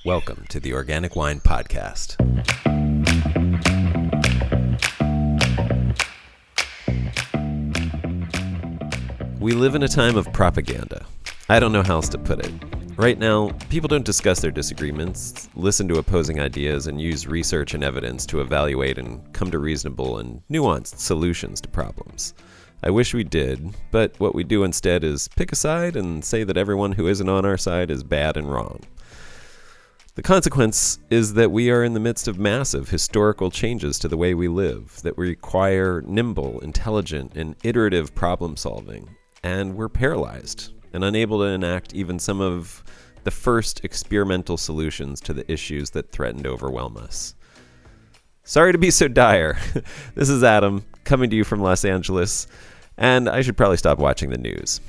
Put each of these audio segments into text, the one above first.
Welcome to the Organic Wine Podcast. We live in a time of propaganda. I don't know how else to put it. Right now, people don't discuss their disagreements, listen to opposing ideas, and use research and evidence to evaluate and come to reasonable and nuanced solutions to problems. I wish we did, but what we do instead is pick a side and say that everyone who isn't on our side is bad and wrong. The consequence is that we are in the midst of massive historical changes to the way we live that require nimble, intelligent, and iterative problem solving, and we're paralyzed and unable to enact even some of the first experimental solutions to the issues that threaten to overwhelm us. Sorry to be so dire. This is Adam, coming to you from Los Angeles, and I should probably stop watching the news.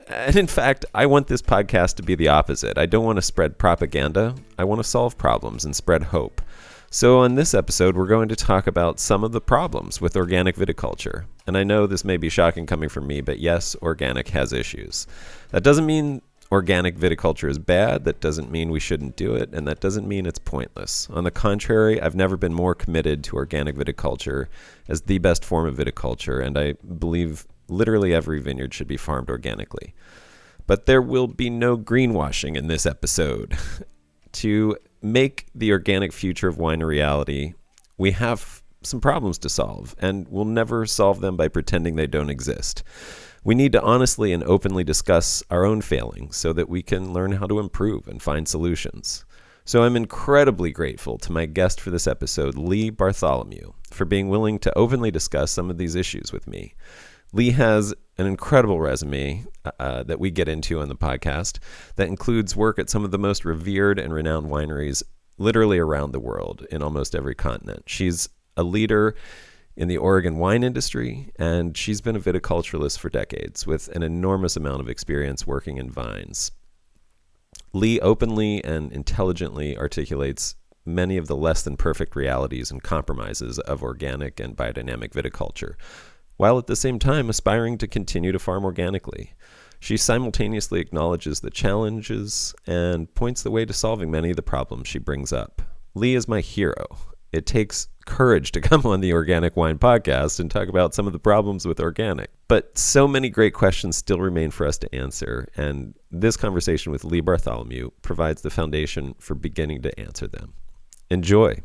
And in fact, I want this podcast to be the opposite. I don't want to spread propaganda. I want to solve problems and spread hope. So on this episode, we're going to talk about some of the problems with organic viticulture. And I know this may be shocking coming from me, but yes, organic has issues. That doesn't mean organic viticulture is bad. That doesn't mean we shouldn't do it. And that doesn't mean it's pointless. On the contrary, I've never been more committed to organic viticulture as the best form of viticulture. And I believe literally every vineyard should be farmed organically. But there will be no greenwashing in this episode. To make the organic future of wine a reality, we have some problems to solve, and we'll never solve them by pretending they don't exist. We need to honestly and openly discuss our own failings so that we can learn how to improve and find solutions. So I'm incredibly grateful to my guest for this episode, Leigh Bartholomew, for being willing to openly discuss some of these issues with me. Leigh has an incredible resume that we get into on the podcast that includes work at some of the most revered and renowned wineries literally around the world in almost every continent. She's a leader in the Oregon wine industry, and she's been a viticulturalist for decades with an enormous amount of experience working in vines. Leigh openly and intelligently articulates many of the less than perfect realities and compromises of organic and biodynamic viticulture, while at the same time aspiring to continue to farm organically. She simultaneously acknowledges the challenges and points the way to solving many of the problems she brings up. Leigh is my hero. It takes courage to come on the Organic Wine Podcast and talk about some of the problems with organic. But so many great questions still remain for us to answer, and this conversation with Leigh Bartholomew provides the foundation for beginning to answer them. Enjoy.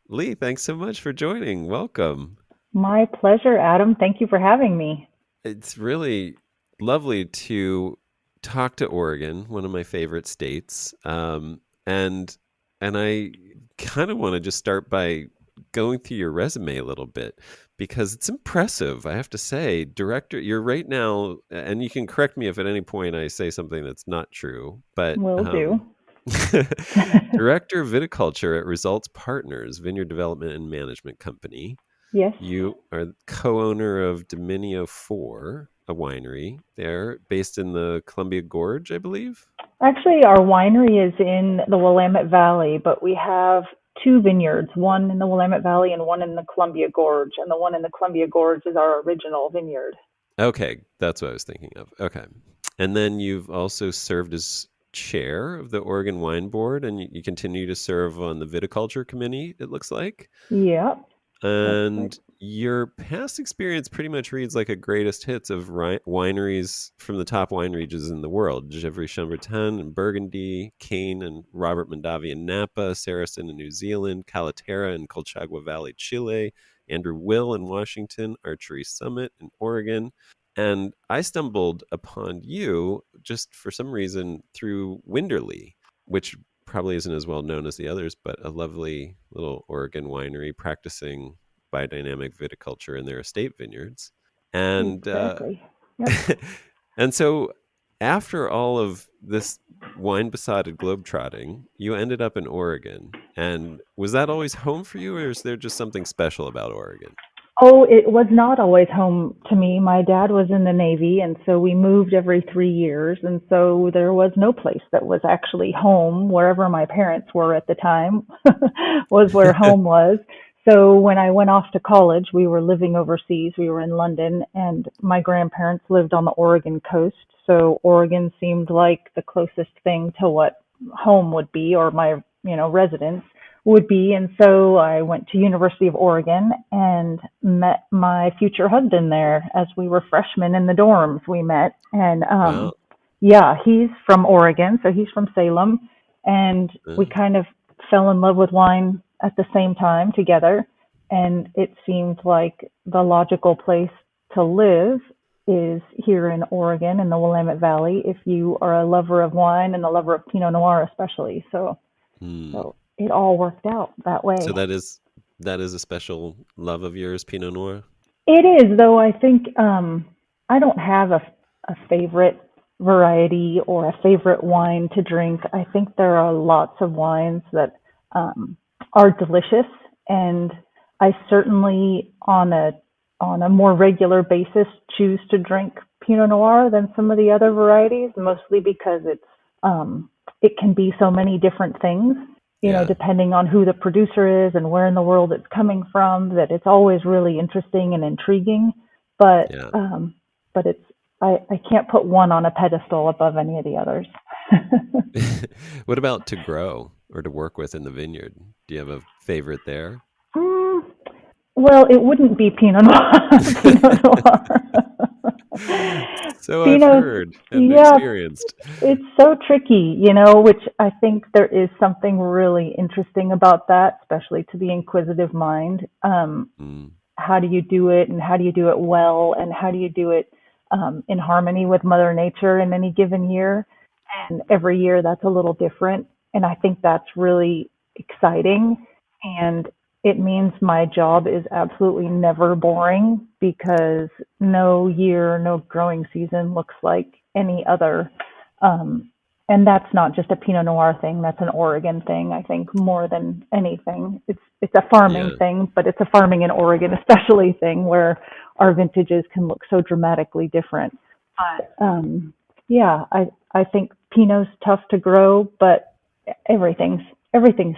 Leigh, thanks so much for joining. Welcome. My pleasure, Adam. Thank you for having me. It's really lovely to talk to Oregon, one of my favorite states. And I kind of want to just start by going through your resume a little bit because it's impressive, I have to say. Director, you're right now, and you can correct me if at any point I say something that's not true, but Will do. Director of Viticulture at Results Partners, Vineyard Development and Management Company. Yes. You are co-owner of Dominio 4, a winery there based in the Columbia Gorge, I believe. Actually, our winery is in the Willamette Valley, but we have two vineyards, one in the Willamette Valley and one in the Columbia Gorge. And the one in the Columbia Gorge is our original vineyard. Okay, that's what I was thinking of. Okay. And then you've also served as chair of the Oregon Wine Board, and you continue to serve on the viticulture committee, it looks like. Yep. And your past experience pretty much reads like a greatest hits of wineries from the top wine regions in the world. Gevrey-Chambertin in Burgundy, Cain and Robert Mondavi in Napa, Saracen in New Zealand, Calaterra in Colchagua Valley, Chile, Andrew Will in Washington, Archery Summit in Oregon. And I stumbled upon you just for some reason through Winderley, which probably isn't as well known as the others, but a lovely little Oregon winery practicing biodynamic viticulture in their estate vineyards. And Exactly. Yep. and so after all of this wine-besotted globetrotting, you ended up in Oregon. And was that always home for you, or is there just something special about Oregon? Oh, it was not always home to me. My dad was in the Navy, and so we moved every 3 years. And so there was no place that was actually home. Wherever my parents were at the time was where home was. So when I went off to college, we were living overseas. We were in London, and my grandparents lived on the Oregon coast. So Oregon seemed like the closest thing to what home would be, or my residence would be. And so I went to University of Oregon and met my future husband there as we were freshmen in the dorms. We met, and Wow. yeah, he's from Oregon, so he's from Salem, and we Uh, kind of fell in love with wine at the same time together. And it seemed like the logical place to live is here in Oregon in the Willamette Valley if you are a lover of wine and a lover of Pinot Noir especially. hmm. So it all worked out that So way. that is a special love of yours, Pinot Noir? It is, though I think I don't have a favorite variety or a favorite wine to drink. I think there are lots of wines that um, are delicious, and I certainly on a more regular basis choose to drink Pinot Noir than some of the other varieties, mostly because it can be so many different things, Yeah. depending on who the producer is and where in the world it's coming from, that it's always really interesting and intriguing. But Yeah. I can't put one on a pedestal above any of the others. What about to grow or to work with in the vineyard? Do you have a favorite there? Mm, well, it wouldn't be Pinot Noir. Pinot Noir. So I've Pinot, heard and yeah, experienced. it's so tricky, which I think there is something really interesting about that, especially to the inquisitive mind. Mm, How do you do it, and how do you do it well, and how do you do it in harmony with Mother Nature in any given year? And every year that's a little different. And I think that's really exciting. And it means my job is absolutely never boring because no year, no growing season looks like any other. Um, and that's not just a Pinot Noir thing. That's an Oregon thing. I think more than anything, it's a farming yeah. thing, but it's a farming in Oregon especially thing where our vintages can look so dramatically different. But yeah, I think Pinot's tough to grow, but everything's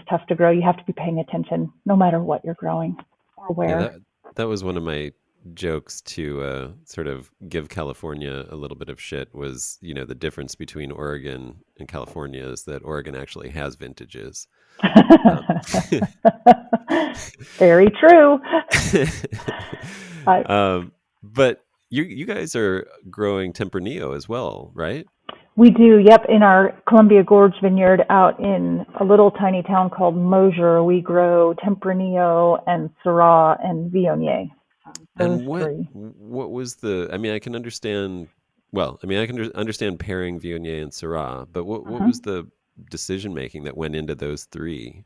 tough to grow. You have to be paying attention no matter what you're growing or Yeah, where. that was one of my jokes to sort of give California a little bit of shit was, the difference between Oregon and California is that Oregon actually has vintages. Um, Very true. I, but you guys are growing Tempranillo as well, right? we do, yep, in our Columbia Gorge vineyard out in a little tiny town called Mosier, we grow Tempranillo and Syrah and Viognier. Those And what three. what was the? I mean, I can understand. Well, I mean, I can understand pairing Viognier and Syrah, but what was Mhm. the decision making that went into those three?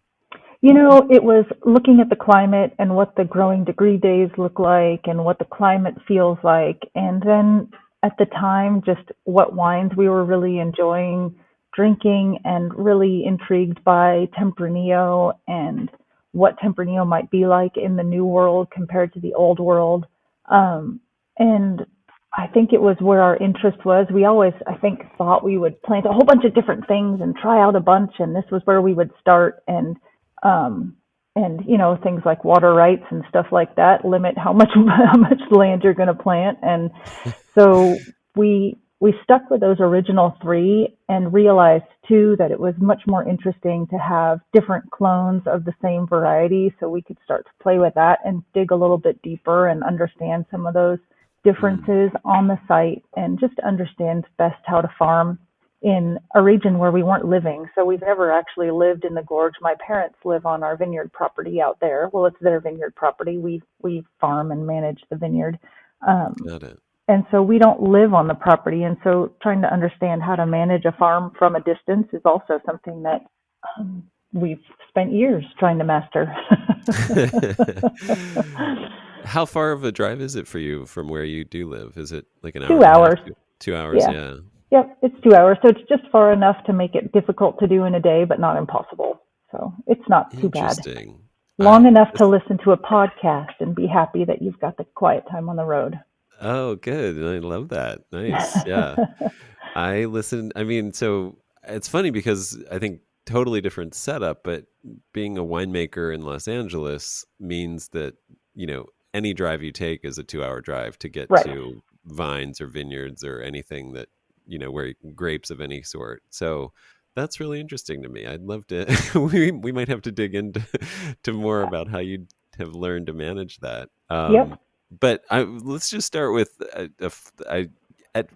It was looking at the climate and what the growing degree days look like and what the climate feels like. And then at the time, just what wines we were really enjoying drinking and really intrigued by Tempranillo and what Tempranillo might be like in the new world compared to the old world. And I think it was where our interest was. We always, I think, thought we would plant a whole bunch of different things and try out a bunch, and this was where we would start. Um, and things like water rights and stuff like that limit how much how much land you're going to plant. And so we stuck with those original three and realized too that it was much more interesting to have different clones of the same variety, so we could start to play with that and dig a little bit deeper and understand some of those Mm, differences on the site and just understand best how to farm in a region where we weren't living. So we've never actually lived in the gorge. My parents live on our vineyard property out there. Well, it's their vineyard property. We farm and manage the vineyard. Um, got it. and so we don't live on the property. And so trying to understand how to manage a farm from a distance is also something that we've spent years trying to master. How far of a drive is it for you from where you do live? Is it like an hour Two and a half? hours. 2 hours? Yeah. Yeah. Yep. It's 2 hours. So it's just far enough to make it difficult to do in a day, but not impossible. So it's not too bad. Interesting. Long enough to This, listen to a podcast and be happy that you've got the quiet time on the road. oh, good. I love that. Nice. Yeah. I listen. I mean, so it's funny because I think totally different setup, but being a winemaker in Los Angeles means that, any drive you take is a 2 hour drive to get Right. to vines or vineyards or anything that, where grapes of any sort. So That's really interesting to me. I'd love to. We might have to dig into to more about how you have learned to manage that. Yep. But let's just start with at,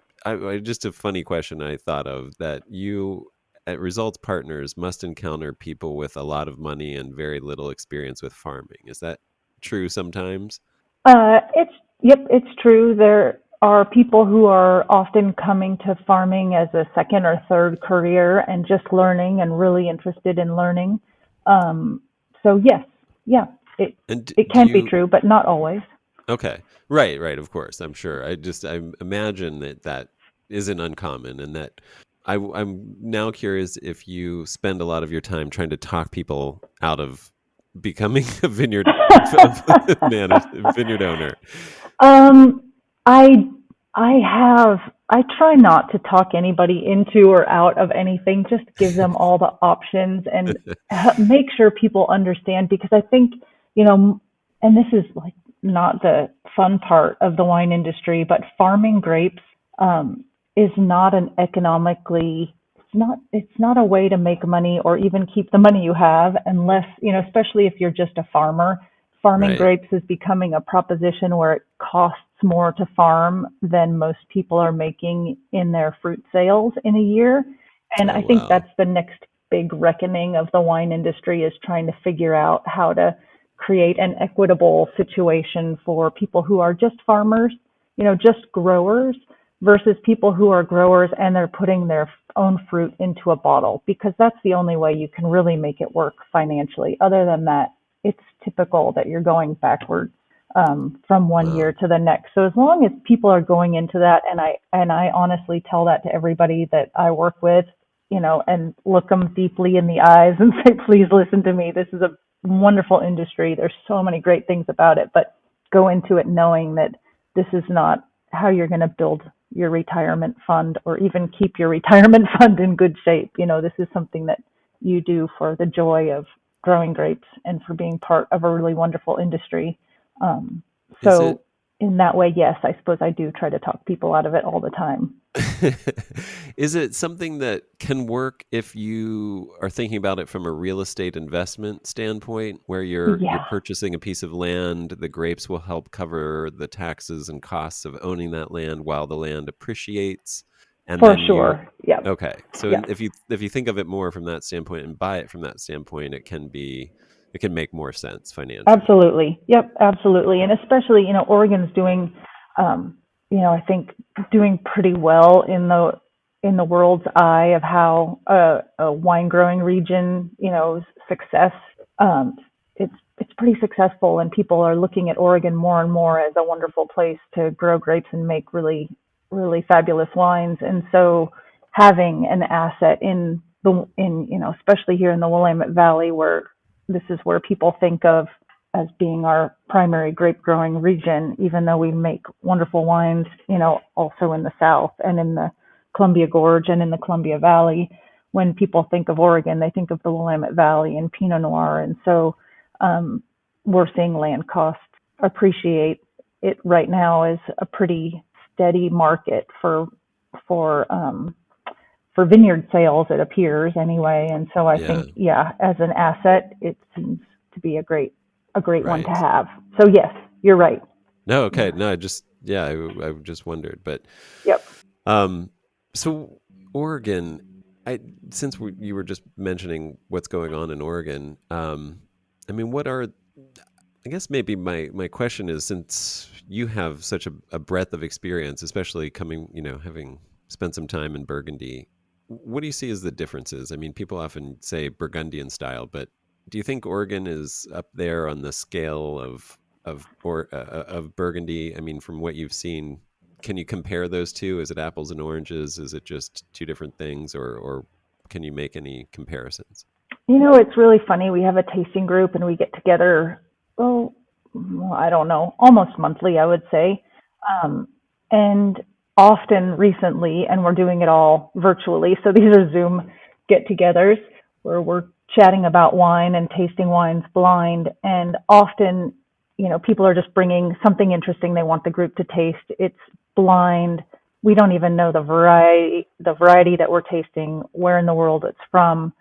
just a funny question I thought of that you at Results Partners must encounter people with a lot of money and very little experience with farming. Is that true sometimes? It's yep, it's true. There are people who are often coming to farming as a second or third career and just learning and really interested in learning. Um, so yes, yeah, it And it do can be you true, but not always. Okay. Right, right, of course, I'm sure. I imagine that that isn't uncommon and that I'm now curious if you spend a lot of your time trying to talk people out of becoming a vineyard owner. Um, I I try not to talk anybody into or out of anything. Just give them all the options and make sure people understand because I think you know, and this is like not the fun part of the wine industry, but farming grapes um, is not an economically it's not a way to make money or even keep the money you have unless especially if you're just a farmer. Farming Right. grapes is becoming a proposition where it costs more to farm than most people are making in their fruit sales in a year. And Oh, I think wow. that's the next big reckoning of the wine industry is trying to figure out how to create an equitable situation for people who are just farmers, just growers versus people who are growers and they're putting their own fruit into a bottle because that's the only way you can really make it work financially. Other than that, it's typical that you're going backwards from one year Wow. to the next. So as long as people are going into that, and I honestly tell that to everybody that I work with, and look them deeply in the eyes and say, please listen to me. This is a wonderful industry. There's so many great things about it, but go into it knowing that this is not how you're going to build your retirement fund or even keep your retirement fund in good shape. This is something that you do for the joy of growing grapes and for being part of a really wonderful industry. Um, Is it so in that way, yes, I suppose I do try to talk people out of it all the time. is it something that can work if you are thinking about it from a real estate investment standpoint, where you're Yeah, purchasing a piece of land, the grapes will help cover the taxes and costs of owning that land while the land appreciates, and for then you sure. Yep. okay. So Yep. if you think of it more from that standpoint and buy it from that standpoint, it can make more sense financially. Absolutely. Yep, absolutely. And especially, Oregon's doing, I think doing pretty well in the world's eye of how a wine growing region, success. Um, it's pretty successful, and people are looking at Oregon more and more as a wonderful place to grow grapes and make really, really fabulous wines. And so, having an asset especially here in the Willamette Valley, where this is where people think of as being our primary grape growing region, even though we make wonderful wines, also in the South and in the Columbia Gorge and in the Columbia Valley. When people think of Oregon, they think of the Willamette Valley and Pinot Noir. And so um, we're seeing land costs appreciate. It right now is a pretty steady market for for vineyard sales, it appears anyway. And so I Yeah, think, yeah, as an asset, it seems to be a great one to right. have. So yes, you're right. No, okay. Yeah. No, I just yeah, I just wondered, but Yep. Um, so Oregon, I since you were just mentioning what's going on in Oregon, I mean, what are I guess maybe my question is since you have such a breadth of experience, especially coming, having spent some time in Burgundy, what do you see as the differences? I mean, people often say Burgundian style, but do you think Oregon is up there on the scale of Burgundy? I mean, from what you've seen, can you compare those two? Is it apples and oranges? Is it just two different things, or can you make any comparisons? It's really funny. We have a tasting group and we get together, oh, well, I don't know, almost monthly, I would say. Um, and often recently, and we're doing it all virtually. So these are Zoom get togethers where we're chatting about wine and tasting wines blind. And often, people are just bringing something interesting they want the group to taste. It's blind. we don't even know the variety that we're tasting, where in the world it's from,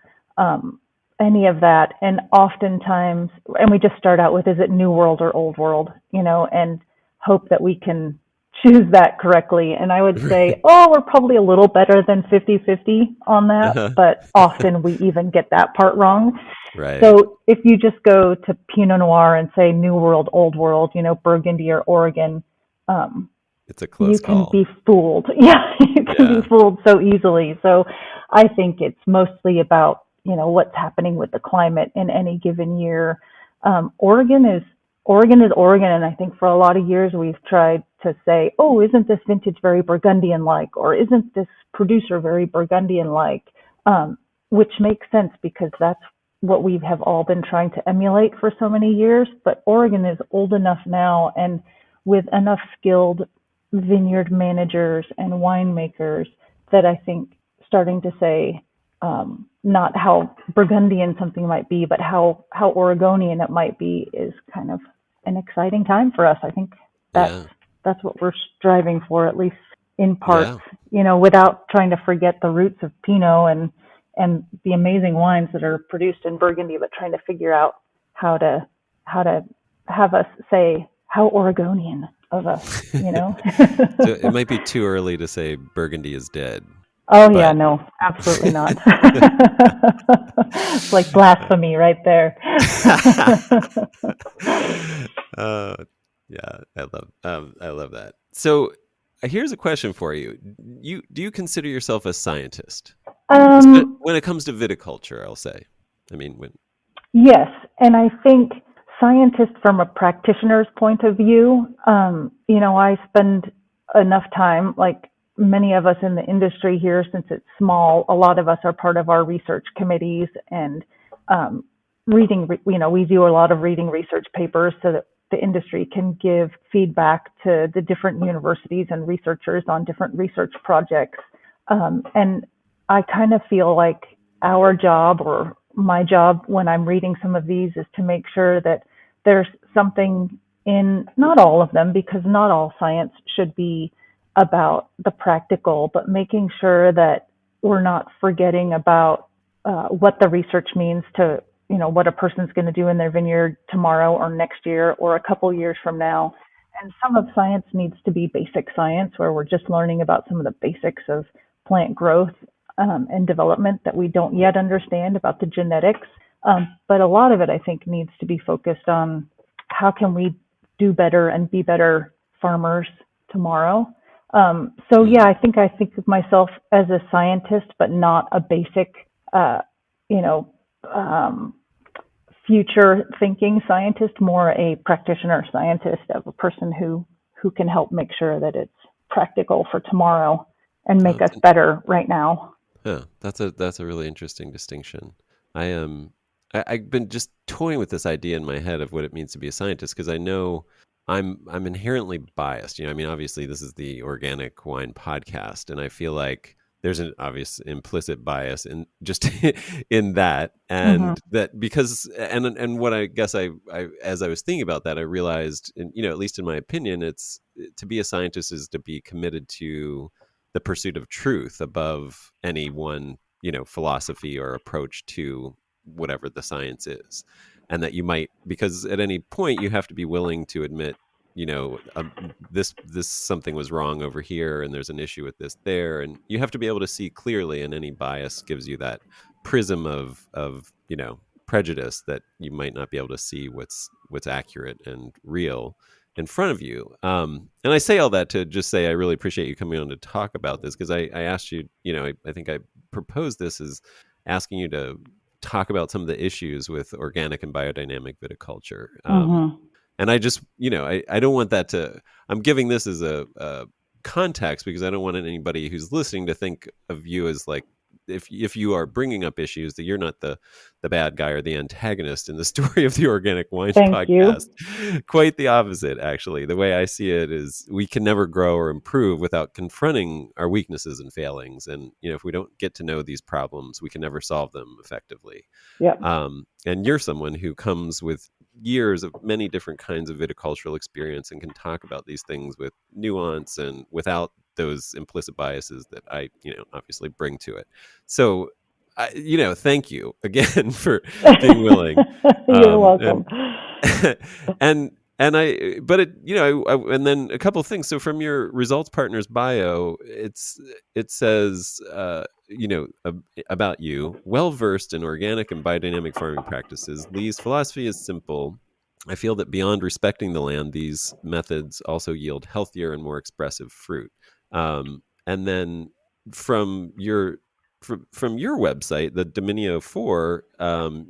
any of that. And oftentimes, and we just start out with, is it New World or Old World, and hope that we can choose that correctly. And I would say, Right. oh, we're probably a little better than 50-50 on that, Uh-huh. but often we even get that part wrong. Right. So if you just go to Pinot Noir and say New World, Old World, Burgundy or Oregon, um, It's a close you can call. be fooled. Yeah, you can Yeah. be fooled so easily. So I think it's mostly about, what's happening with the climate in any given year. Oregon is Oregon, and I think for a lot of years we've tried to say, oh, isn't this vintage very Burgundian like, or isn't this producer very Burgundian like, which makes sense because that's what we have all been trying to emulate for so many years. But Oregon is old enough now, and with enough skilled vineyard managers and winemakers, that I think starting to say, not how Burgundian something might be, but how Oregonian it might be, is kind of an exciting time for us. I think that's Yeah. that's what we're striving for, at least in parts. Yeah. Without trying to forget the roots of Pinot and the amazing wines that are produced in Burgundy, but trying to figure out how to have us say how Oregonian of us. So it might be too early to say Burgundy is dead, Oh yeah, but no, absolutely not. It's like blasphemy right there. uh, yeah, I love that. So here's a question for you. Do you consider yourself a scientist? um, When it comes to viticulture, I'll say. I mean, when yes, and I think scientists from a practitioner's point of view, I spend enough time, like many of us in the industry here, since it's small, a lot of us are part of our research committees and um, we do a lot of reading research papers so that the industry can give feedback to the different universities and researchers on different research projects. And I kind of feel like our job, or my job when I'm reading some of these, is to make sure that there's something in, not all of them, because not all science should be about the practical, but making sure that we're not forgetting about what the research means to, what a person's going to do in their vineyard tomorrow or next year or a couple years from now. And some of science needs to be basic science, where we're just learning about some of the basics of plant growth and development that we don't yet understand about the genetics. But a lot of it, I think, needs to be focused on how can we do better and be better farmers tomorrow. So yeah, mm, I think of myself as a scientist, but not a basic, uh, you know, um, future thinking scientist, more a practitioner scientist, of a person who can help make sure that it's practical for tomorrow and oh, make us better right now. that's a really interesting distinction. I am I've been just toying with this idea in my head of what it means to be a scientist because I know I'm inherently biased. I mean, obviously this is the Organic Wine Podcast, and I feel like there's an obvious implicit bias in just in that, Hmm. and that because and what I guess I as I was thinking about that, I realized, at least in my opinion, it's to be a scientist is to be committed to the pursuit of truth above any one philosophy or approach to whatever the science is, and that you might, because at any point you have to be willing to admit, this something was wrong over here and there's an issue with this there, and you have to be able to see clearly, and any bias gives you that prism of prejudice that you might not be able to see what's accurate and real in front of you. And I say all that to just say I really appreciate you coming on to talk about this, because I asked you, I think I proposed this as asking you to talk about some of the issues with organic and biodynamic viticulture. Hmm. And I just, I don't want that to, I'm giving this as a context because I don't want anybody who's listening to think of you as like, if you are bringing up issues, that you're not the bad guy or the antagonist in the story of the Organic Wine Thank Podcast. you. Quite the opposite, actually. The way I see it is we can never grow or improve without confronting our weaknesses and failings. And if we don't get to know these problems, we can never solve them effectively. Yep. And you're someone who comes with years of many different kinds of viticultural experience and can talk about these things with nuance and without those implicit biases that I, obviously bring to it. So, thank you again for being willing. You're welcome. And and but and then a couple of things. So from your results partner's bio, it says, about you, well versed in organic and biodynamic farming practices. Lee's philosophy is simple. I feel that beyond respecting the land, these methods also yield healthier and more expressive fruit. And then from your from your website, the Dominio 4,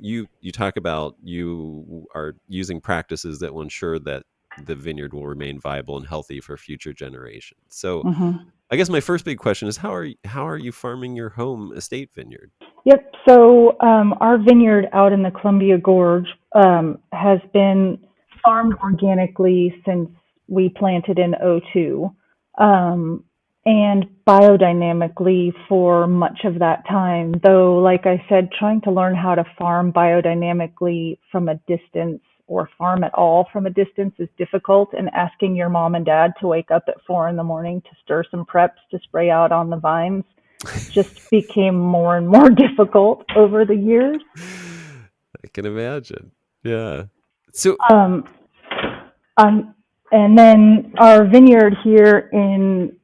you talk about you are using practices that will ensure that the vineyard will remain viable and healthy for future generations. So, Mm-hmm. I guess my first big question is how are you farming your home estate vineyard? Yep. So our vineyard out in the Columbia Gorge has been farmed organically since we planted in '02, and biodynamically for much of that time. Though, like I said, trying to learn how to farm biodynamically from a distance or farm at all from a distance is difficult. And asking your mom and dad to wake up at 4 a.m. to stir some preps to spray out on the vines just became more and more difficult over the years. I can imagine. Yeah. So, Um, and then our vineyard here in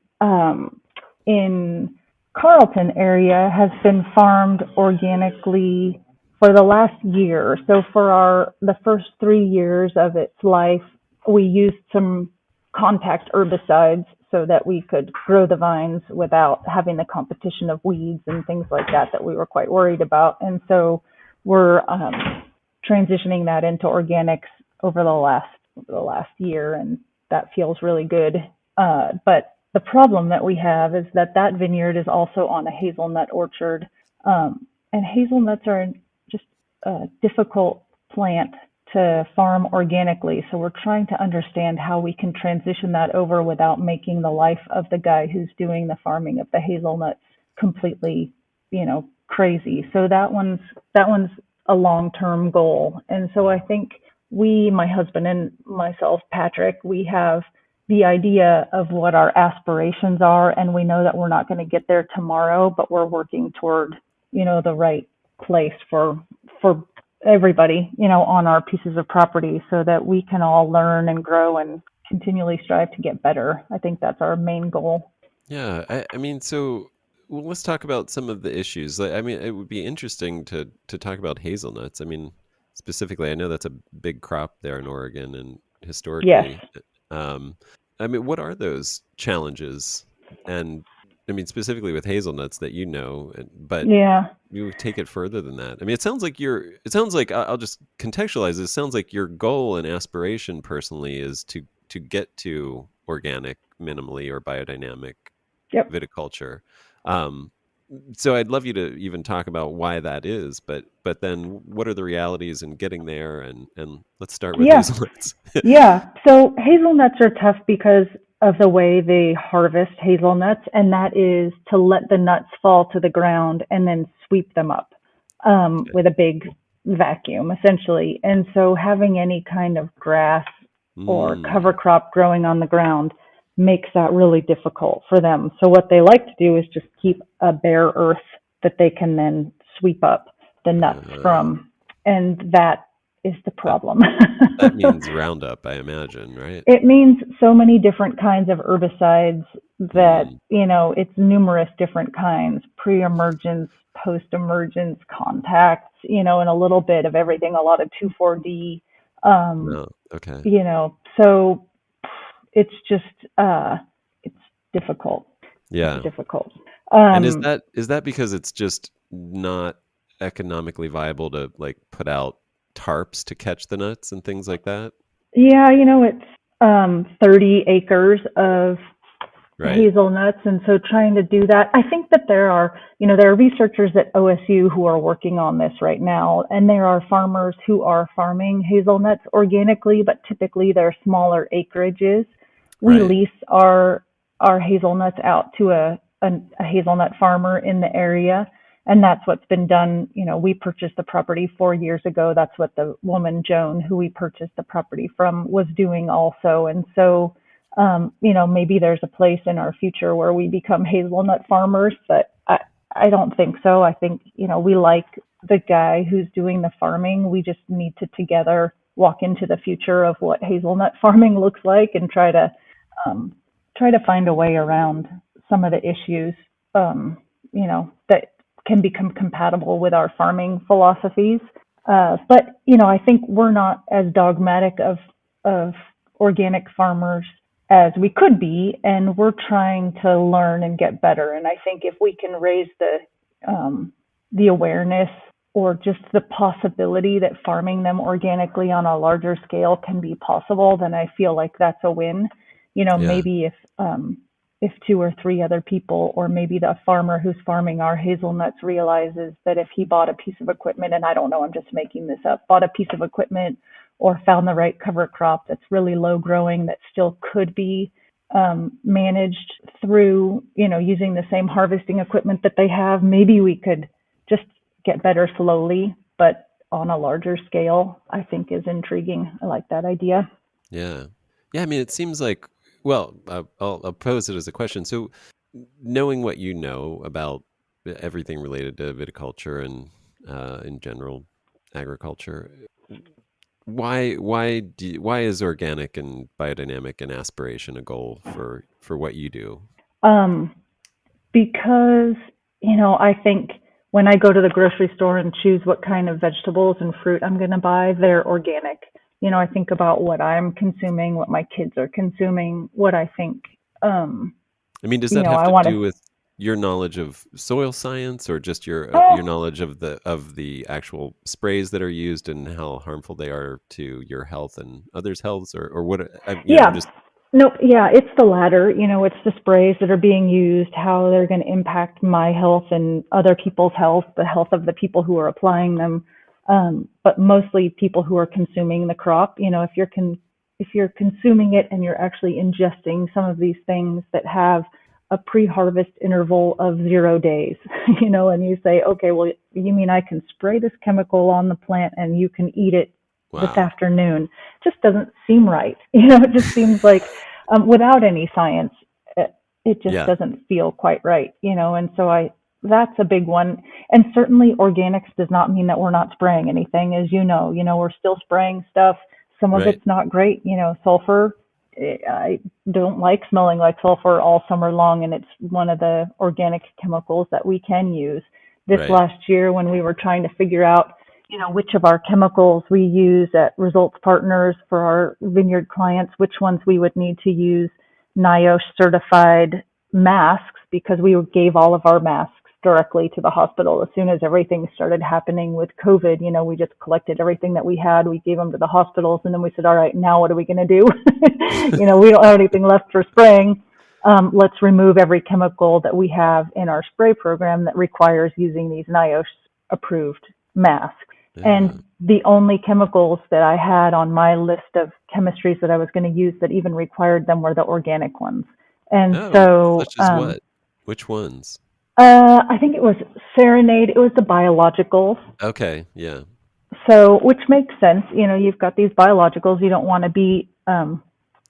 Carlton area has been farmed organically for the last year. So for the first 3 years of its life, we used some contact herbicides so that we could grow the vines without having the competition of weeds and things like that we were quite worried about. And so we're transitioning that into organics over the last year, and that feels really good. But the problem that we have is that vineyard is also on a hazelnut orchard, and hazelnuts are just a difficult plant to farm organically. So we're trying to understand how we can transition that over without making the life of the guy who's doing the farming of the hazelnuts completely, crazy. So that one's a long-term goal. And so I think my husband and myself, Patrick, we have the idea of what our aspirations are, and we know that we're not going to get there tomorrow, but we're working toward, the right place for everybody, on our pieces of property so that we can all learn and grow and continually strive to get better. I think that's our main goal. yeah, I mean, so well, let's talk about some of the issues. I mean, it would be interesting to talk about hazelnuts. I mean, specifically, I know that's a big crop there in Oregon, and Yes. historically, um, I mean, what are those challenges? And I mean, specifically with hazelnuts that but Yeah. you take it further than that. I mean, it sounds like I'll just contextualize this. It sounds like your goal and aspiration personally is to get to organic minimally or biodynamic Yep. viticulture. Um, so I'd love you to even talk about why that is, but then what are the realities in getting there? And let's start with Yeah. hazelnuts. Yeah. So hazelnuts are tough because of the way they harvest hazelnuts, and that is to let the nuts fall to the ground and then sweep them up with a big vacuum, essentially. And so having any kind of grass or cover crop growing on the ground makes that really difficult for them. So what they like to do is just keep a bare earth that they can then sweep up the nuts from, and that is the problem. That means Roundup, I imagine, right? It means so many different kinds of herbicides that, it's numerous different kinds, pre-emergence, post-emergence, contacts, and a little bit of everything, a lot of 2,4-D. Okay. So it's just, it's difficult. Yeah. It's difficult. And is that because it's just not economically viable to like put out tarps to catch the nuts and things like that? Yeah, it's 30 acres of hazelnuts, and so trying to do that. I think that there are researchers at OSU who are working on this right now, and there are farmers who are farming hazelnuts organically, but typically they're smaller acreages. We lease our hazelnuts out to a hazelnut farmer in the area, and that's what's been done. We purchased the property 4 years ago. That's what the woman, Joan, who we purchased the property from, was doing also. And so Maybe there's a place in our future where we become hazelnut farmers, but I don't think so. I think, we like the guy who's doing the farming. We just need to together walk into the future of what hazelnut farming looks like and um, try to find a way around some of the issues, that can become compatible with our farming philosophies. But I think we're not as dogmatic of organic farmers as we could be, and we're trying to learn and get better. And I think if we can raise the awareness or just the possibility that farming them organically on a larger scale can be possible, then I feel like that's a win. Yeah. Maybe if two or three other people, or maybe the farmer who's farming our hazelnuts realizes that if he bought a piece of equipment, and I don't know, I'm just making this up, bought a piece of equipment or found the right cover crop that's really low growing that still could be managed through, using the same harvesting equipment that they have, maybe we could just get better slowly, but on a larger scale, I think is intriguing. I like that idea. Yeah. Yeah. I mean, it seems like, well, I'll pose it as a question. So, knowing what you know about everything related to viticulture and in general agriculture, why is organic and biodynamic and aspiration a goal for what you do? Um, because, I think when I go to the grocery store and choose what kind of vegetables and fruit I'm going to buy, they're organic. I think about what I'm consuming, what my kids are consuming, what I think, I mean, does that have I to want to. do with your knowledge of soil science, or just your knowledge of the actual sprays that are used and how harmful they are to your health and others' healths, or what? I'm Yeah. just Nope. Yeah, it's the latter. It's the sprays that are being used, how they're going to impact my health and other people's health, the health of the people who are applying them, but mostly people who are consuming the crop. If you're consuming it and you're actually ingesting some of these things that have a pre-harvest interval of 0 days, and you say, okay, well, you mean I can spray this chemical on the plant and you can eat it this wow. afternoon? Just doesn't seem right. It just seems like without any science, it just Yeah. doesn't feel quite right. And so that's a big one. And certainly organics does not mean that we're not spraying anything, as we're still spraying stuff. Some of Right. it's not great. Sulfur, I don't like smelling like sulfur all summer long, and it's one of the organic chemicals that we can use. This Right. last year, when we were trying to figure out, which of our chemicals we use at Results Partners for our vineyard clients, which ones we would need to use NIOSH certified masks, because we gave all of our masks directly to the hospital. As soon as everything started happening with COVID, we just collected everything that we had, we gave them to the hospitals, and then we said, all right, now what are we going to do? We don't have anything left for spraying. Let's remove every chemical that we have in our spray program that requires using these NIOSH approved masks. Yeah. And the only chemicals that I had on my list of chemistries that I was going to use that even required them were the organic ones. And Oh, so such as what? Which ones? I think it was Serenade. It was the biologicals. Okay. Yeah. So, which makes sense. You've got these biologicals. You don't want to be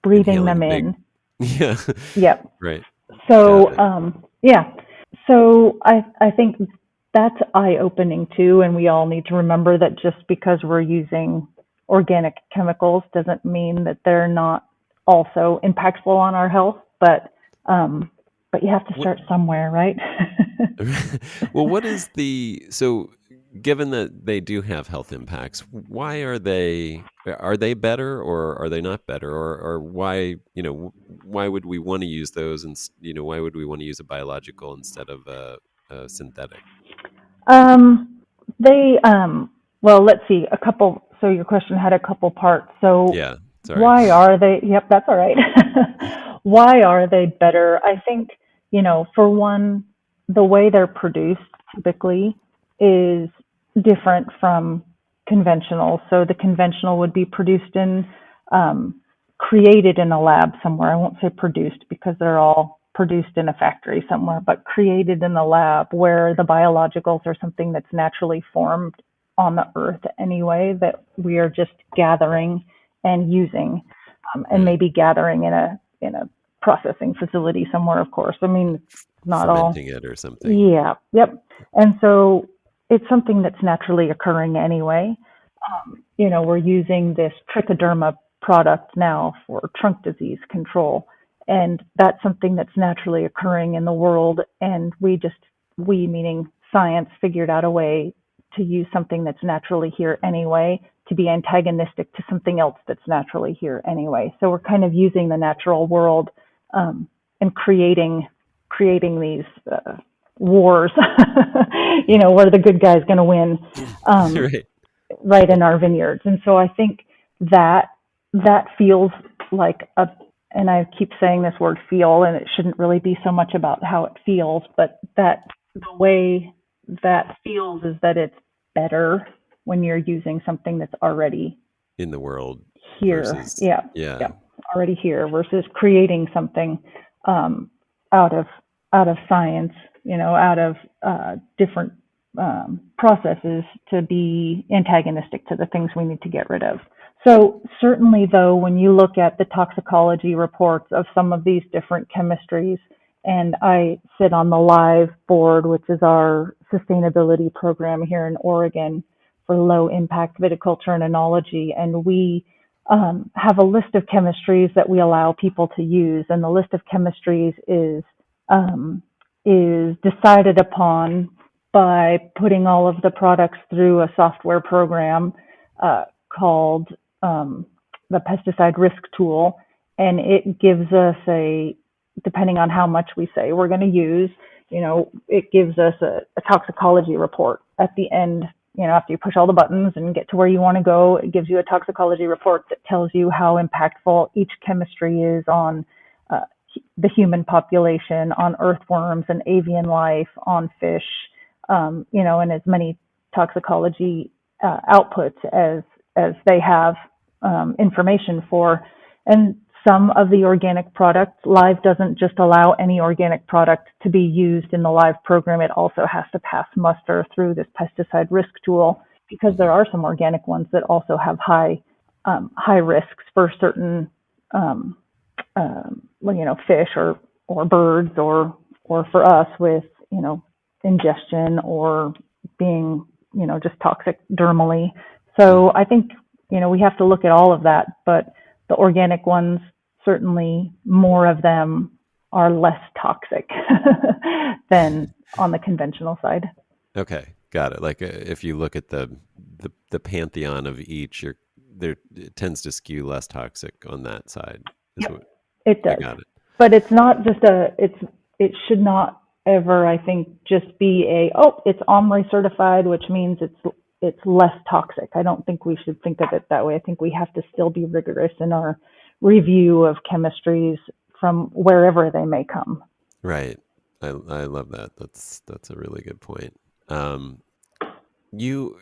breathing Inhaling them a big. in. Yeah. Yep. Right. Got So, it. yeah. So I think that's eye-opening too, and we all need to remember that just because we're using organic chemicals doesn't mean that they're not also impactful on our health. But you have to What? start somewhere, right? Well, what is the so given that they do have health impacts, why are they better or are they not better, or why, why would we want to use those, and why would we want to use a biological instead of a synthetic? Um, they, well, let's see, a couple. So your question had a couple parts. So Yeah, sorry. why are they? Yep, that's all right. Why are they better? I think, for one, the way they're produced typically is different from conventional. So the conventional would be produced um, created in a lab somewhere. I won't say produced because they're all produced in a factory somewhere, but created in the lab, where the biologicals are something that's naturally formed on the earth anyway, that we are just gathering and using, and Right. maybe gathering in in a processing facility somewhere, of course. I mean, not all. Fermenting it or something. Yeah, yep. And so it's something that's naturally occurring anyway. We're using this trichoderma product now for trunk disease control. And that's something that's naturally occurring in the world. And we meaning science, figured out a way to use something that's naturally here anyway to be antagonistic to something else that's naturally here anyway. So we're kind of using the natural world and creating these wars, where the good guy's going to win, Right. right in our vineyards. And so I think that feels like and I keep saying this word feel, and it shouldn't really be so much about how it feels, but that the way that feels is that it's better when you're using something that's already In the world here. versus, Yeah. Already here versus creating something out of science, out of different processes to be antagonistic to the things we need to get rid of. So certainly, though, when you look at the toxicology reports of some of these different chemistries, and I sit on the LIVE board, which is our sustainability program here in Oregon for low impact viticulture and enology, and we have a list of chemistries that we allow people to use, and the list of chemistries is decided upon by putting all of the products through a software program called the pesticide risk tool, and it gives us depending on how much we say we're going to use, it gives us a toxicology report at the end. After you push all the buttons and get to where you want to go, it gives you a toxicology report that tells you how impactful each chemistry is on the human population, on earthworms and avian life, on fish, and as many toxicology outputs as they have information for. And some of the organic products, LIVE doesn't just allow any organic product to be used in the LIVE program. It also has to pass muster through this pesticide risk tool, because there are some organic ones that also have high risks for certain fish or birds, or for us with ingestion or being just toxic dermally. So I think we have to look at all of that, but the organic ones, certainly more of them are less toxic than on the conventional side. Okay, got it. Like if you look at the pantheon of each, it tends to skew less toxic on that side. Yep, it does. I got it. But it's not just it should not ever, I think, just be it's OMRI certified, which means it's less toxic. I don't think we should think of it that way. I think we have to still be rigorous in our review of chemistries from wherever they may come. Right. I love that. That's a really good point. You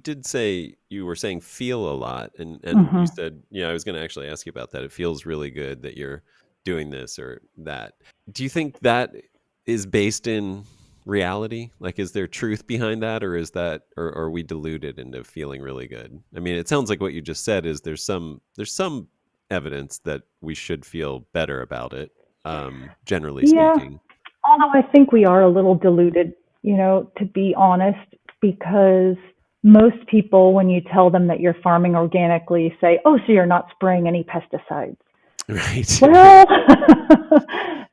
did say you were saying feel a lot, and Mm-hmm. you said, I was going to actually ask you about that. It feels really good that you're doing this or that. Do you think that is based in reality? Like, is there truth behind that, or is that, or are we deluded into feeling really good? I mean, it sounds like what you just said is there's some evidence that we should feel better about it, generally speaking. Although I think we are a little deluded, to be honest, because most people, when you tell them that you're farming organically, say, oh, so you're not spraying any pesticides. Right. Well,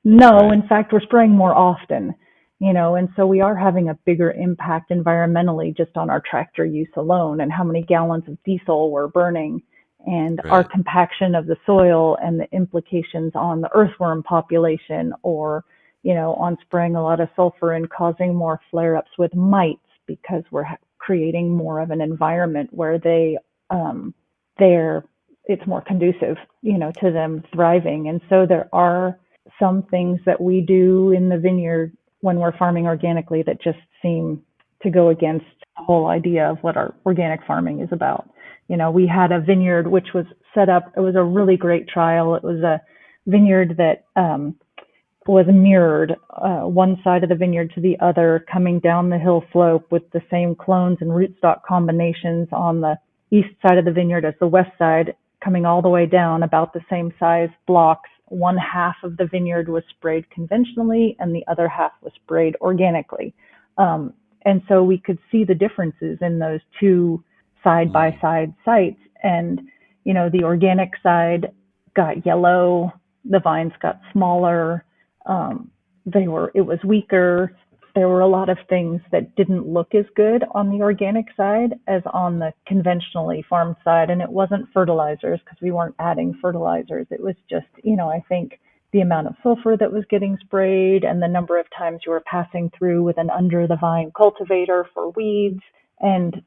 no, Right. In fact, we're spraying more often, and so we are having a bigger impact environmentally just on our tractor use alone, and how many gallons of diesel we're burning, and our Right. compaction of the soil and the implications on the earthworm population, or, on spraying a lot of sulfur and causing more flare-ups with mites, because we're creating more of an environment where it's more conducive, to them thriving. And so there are some things that we do in the vineyard when we're farming organically that just seem to go against the whole idea of what our organic farming is about. We had a vineyard which was set up. It was a really great trial. It was a vineyard that was mirrored, one side of the vineyard to the other, coming down the hill slope with the same clones and rootstock combinations on the east side of the vineyard as the west side, coming all the way down, about the same size blocks. One half of the vineyard was sprayed conventionally and the other half was sprayed organically. And so we could see the differences in those two side by side sites. And, the organic side got yellow, the vines got smaller, it was weaker. There were a lot of things that didn't look as good on the organic side as on the conventionally farmed side. And it wasn't fertilizers, because we weren't adding fertilizers. It was just, I think the amount of sulfur that was getting sprayed and the number of times you were passing through with an under the vine cultivator for weeds, and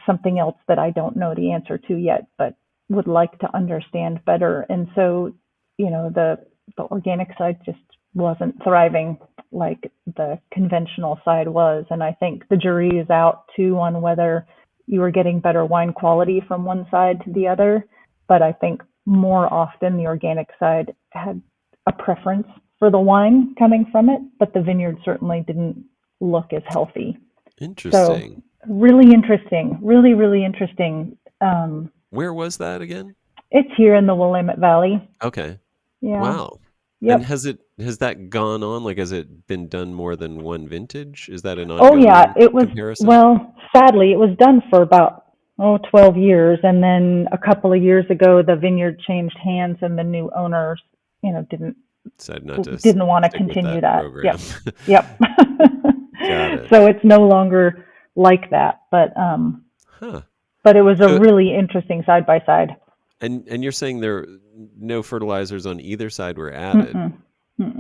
something else that I don't know the answer to yet, but would like to understand better. And so, the organic side just wasn't thriving like the conventional side was. And I think the jury is out too on whether you were getting better wine quality from one side to the other. But I think more often the organic side had a preference for the wine coming from it, but the vineyard certainly didn't look as healthy. Interesting. So really interesting, really, really interesting. Where was that again? It's here in the Willamette Valley. Okay. Yeah. Wow. Yep. And has that gone on? Like, has it been done more than one vintage? Is that an ongoing it was comparison? Well, sadly, it was done for about 12 years, and then a couple of years ago, the vineyard changed hands, and the new owners, didn't want to continue that. Program. Yep. Got it. So it's no longer like that, but it was a really interesting side by side. And you're saying there no fertilizers on either side were added.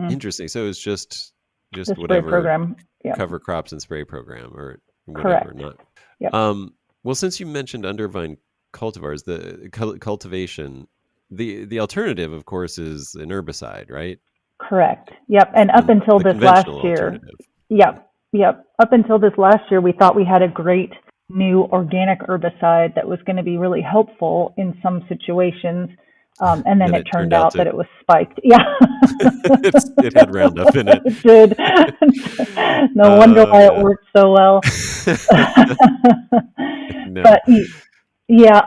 Interesting. So it's just the whatever program, cover crops and spray program, or whatever. Correct. Not. Yep. Well, since you mentioned undervine cultivars, the cultivation, the alternative, of course, is an herbicide, right? Correct. Yep. And up until this last year, up until this last year, we thought we had a great new organic herbicide that was going to be really helpful in some situations. And then it turned out that it was spiked. Yeah. It had Roundup in it. It did. No wonder why it worked so well. No. But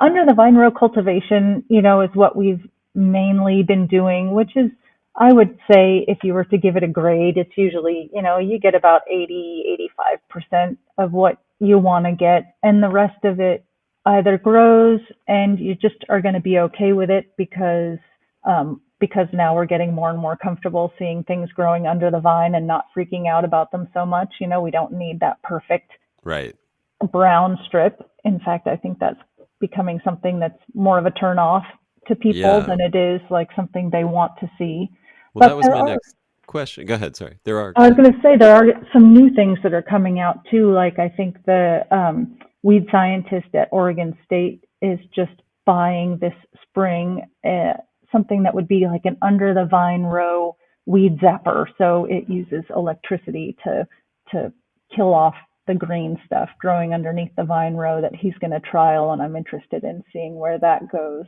under the vine row cultivation, is what we've mainly been doing, which is, I would say, if you were to give it a grade, it's usually, you get about 80-85% of what you want to get, and the rest of it either grows and you just are going to be okay with it because now we're getting more and more comfortable seeing things growing under the vine and not freaking out about them so much. We don't need that perfect brown strip. In fact, I think that's becoming something that's more of a turn off to people than it is like something they want to see. Well, that was my next question. Go ahead. Sorry. I was going to say there are some new things that are coming out too. Like I think the weed scientist at Oregon State is just buying this spring something that would be like an under the vine row weed zapper. So it uses electricity to kill off the green stuff growing underneath the vine row that he's going to trial, and I'm interested in seeing where that goes.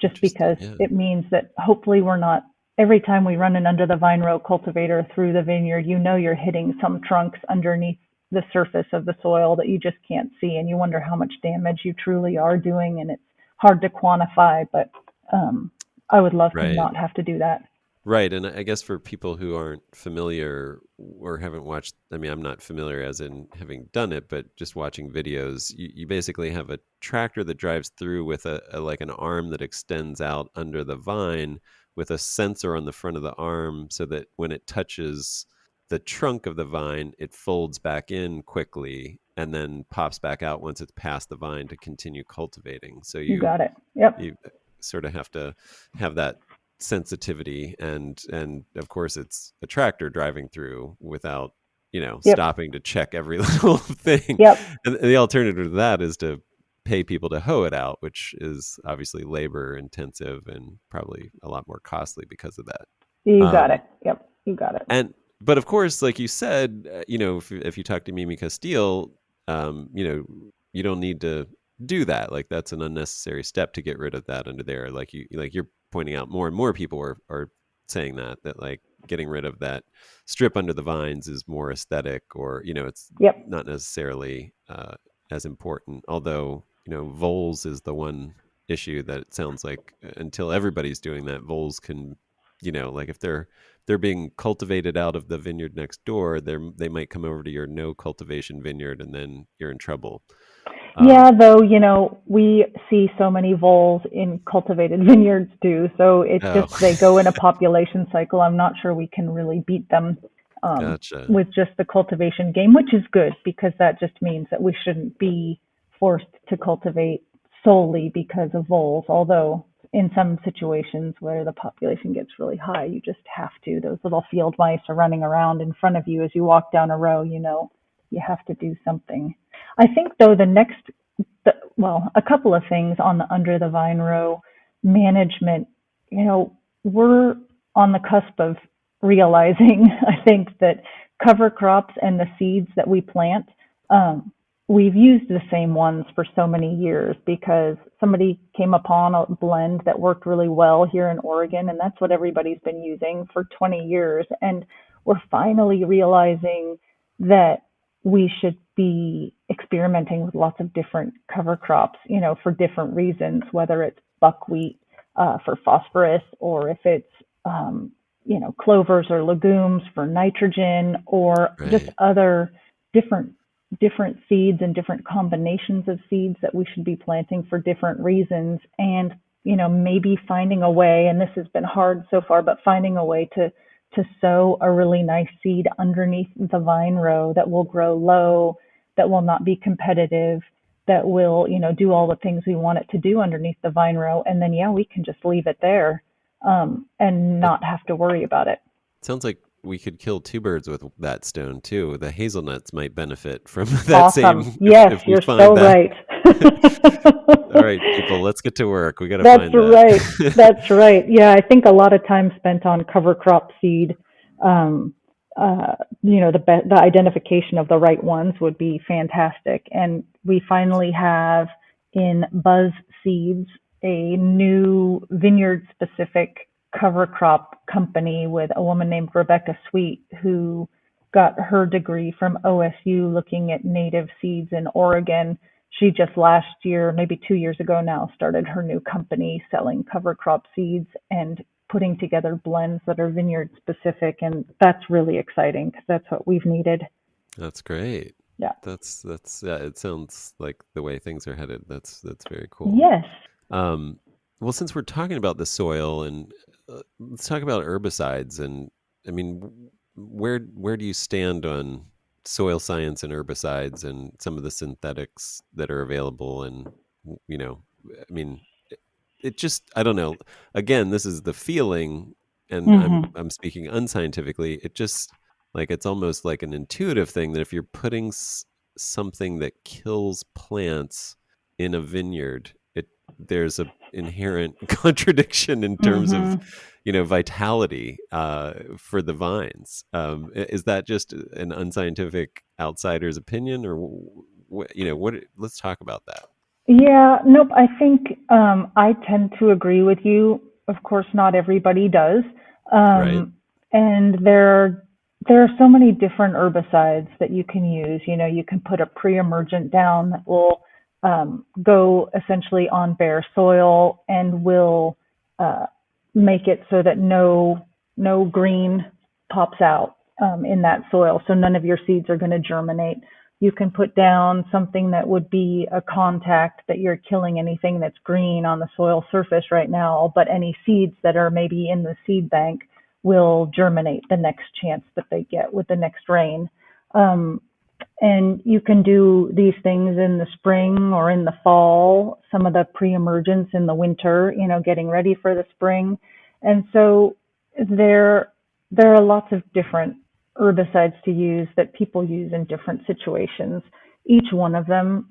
Just because it means that hopefully we're not, every time we run an under the vine row cultivator through the vineyard, you're hitting some trunks underneath the surface of the soil that you just can't see, and you wonder how much damage you truly are doing, and it's hard to quantify, but I would love to not have to do that. Right. And I guess for people who aren't familiar or haven't watched, I mean, I'm not familiar as in having done it, but just watching videos, you basically have a tractor that drives through with a like an arm that extends out under the vine with a sensor on the front of the arm so that when it touches the trunk of the vine, it folds back in quickly and then pops back out once it's past the vine to continue cultivating. So you got it. Yep. You sort of have to have that sensitivity, and of course it's a tractor driving through without stopping to check every little thing. And the alternative to that is to pay people to hoe it out, which is obviously labor intensive and probably a lot more costly because of that. You got it. Yep, you got it. But of course, like you said, if you talk to Mimi Castile, you don't need to do that. Like that's an unnecessary step to get rid of that under there. Like you're pointing out, more and more people are saying that like getting rid of that strip under the vines is more aesthetic, or it's not necessarily as important. Although voles is the one issue that it sounds like until everybody's doing that, voles can, like if they're being cultivated out of the vineyard next door, they might come over to your no cultivation vineyard, and then you're in trouble. Yeah, Um, though, we see so many voles in cultivated vineyards too. So it's oh, just they go in a population cycle. I'm not sure we can really beat them gotcha. with just the cultivation game, which is good because that just means that we shouldn't be forced to cultivate solely because of voles. Although in some situations where the population gets really high, you just have to. Those little field mice are running around in front of you as you walk down a row, you have to do something. I think though well, a couple of things on the under the vine row management. We're on the cusp of realizing, I think, that cover crops and the seeds that we plant, um, we've used the same ones for so many years because somebody came upon a blend that worked really well here in Oregon, and that's what everybody's been using for 20 years. And we're finally realizing that we should be experimenting with lots of different cover crops, for different reasons, whether it's buckwheat for phosphorus or if it's, clovers or legumes for nitrogen or just Right. other different different seeds and different combinations of seeds that we should be planting for different reasons. And maybe finding a way, and this has been hard so far, but finding a way to sow a really nice seed underneath the vine row that will grow low, that will not be competitive, that will, do all the things we want it to do underneath the vine row. And then, yeah, we can just leave it there and That not have to worry about it. sounds like we could kill two birds with that stone too. The hazelnuts might benefit from that Awesome. same Yes, if we you're find so that. right. All right, people, let's get to work. We got to That's find right. that. That's right. Yeah, I think a lot of time spent on cover crop seed. Um, the identification of the right ones would be fantastic. And we finally have in Buzz Seeds a new vineyard specific cover crop company with a woman named Rebecca Sweet who got her degree from OSU looking at native seeds in Oregon. She just last year, maybe 2 years ago now, started her new company selling cover crop seeds and putting together blends that are vineyard specific. And that's really exciting because that's what we've needed. That's great. Yeah. That's yeah, it sounds like the way things are headed. That's very cool. Yes. Um, well, since we're talking about the soil, and let's talk about herbicides. And I mean, where do you stand on soil science and herbicides and some of the synthetics that are available? And you know, I mean, it just I don't know. Again, this is the feeling, and I'm Hmm. I'm speaking unscientifically. It just like it's almost like an intuitive thing that if you're putting something that kills plants in a vineyard, there's a inherent contradiction in terms of Hmm. vitality for the vines. Is that just an unscientific outsider's opinion, or what? Let's talk about that. Yeah, nope. I think I tend to agree with you. Of course, not everybody does. Right. And there are so many different herbicides that you can use. You can put a pre-emergent down that will go essentially on bare soil and will uh, make it so that no green pops out in that soil. So none of your seeds are going to germinate. You can put down something that would be a contact that you're killing anything that's green on the soil surface right now, but any seeds that are maybe in the seed bank will germinate the next chance that they get with the next rain. Um, and you can do these things in the spring or in the fall, some of the pre-emergence in the winter, getting ready for the spring. And so there, there are lots of different herbicides to use that people use in different situations, each one of them,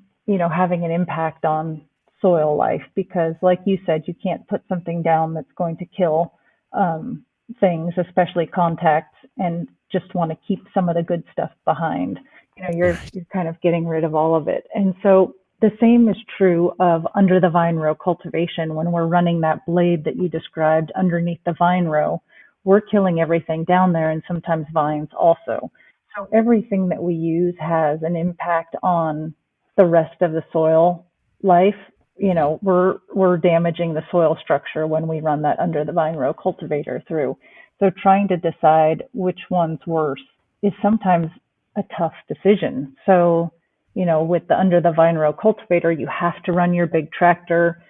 having an impact on soil life because like you said, you can't put something down that's going to kill um, things, especially contacts, and just want to keep some of the good stuff behind. Right. You're kind of getting rid of all of it. And so the same is true of under the vine row cultivation. When we're running that blade that you described underneath the vine row, we're killing everything down there and sometimes vines also. So everything that we use has an impact on the rest of the soil life. Hmm. we're damaging the soil structure when we run that under the vine row cultivator through. So trying to decide which one's worse is sometimes a tough decision. So, with the under the vine row cultivator, you have to run your big tractor.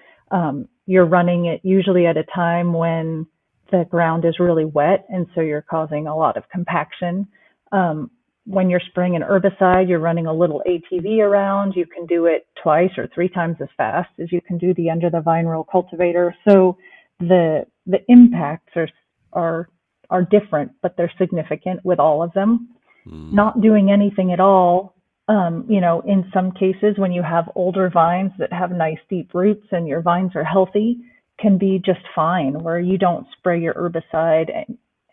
You're running it usually at a time when the ground is really wet, and so you're causing a lot of compaction. Um, when you're spraying an herbicide, you're running a little ATV around. You can do it twice or three times as fast as you can do the under the vine row cultivator. So the impacts are are different, but they're significant with all of them. Mm. Not doing anything at all, in some cases, when you have older vines that have nice deep roots and your vines are healthy, can be just fine, where you don't spray your herbicide